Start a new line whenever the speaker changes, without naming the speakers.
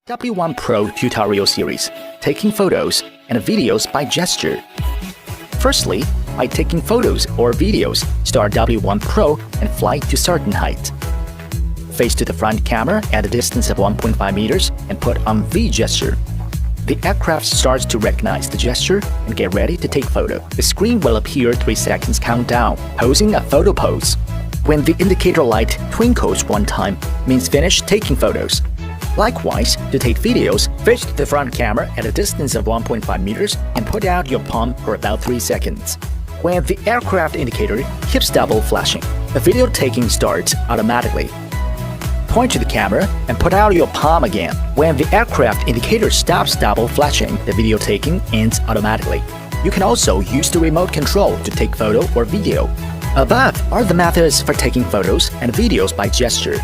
W1 Pro tutorial series, taking photos and videos by gesture. Firstly, by taking photos or videos, start W1 Pro and fly to certain height. Face to the front camera at a distance of 1.5 meters and put on V gesture. The aircraft starts to recognize the gesture and get ready to take photo. The screen will appear 3 seconds countdown, posing a photo pose. When the indicator light twinkles one time, means finish taking photos. Likewise, to take videos, face to the front camera at a distance of 1.5 meters and put out your palm for about 3 seconds. When the aircraft indicator keeps double flashing, the video taking starts automatically. Point to the camera and put out your palm again. When the aircraft indicator stops double flashing, the video taking ends automatically. You can also use the remote control to take photo or video. Above are the methods for taking photos and videos by gesture.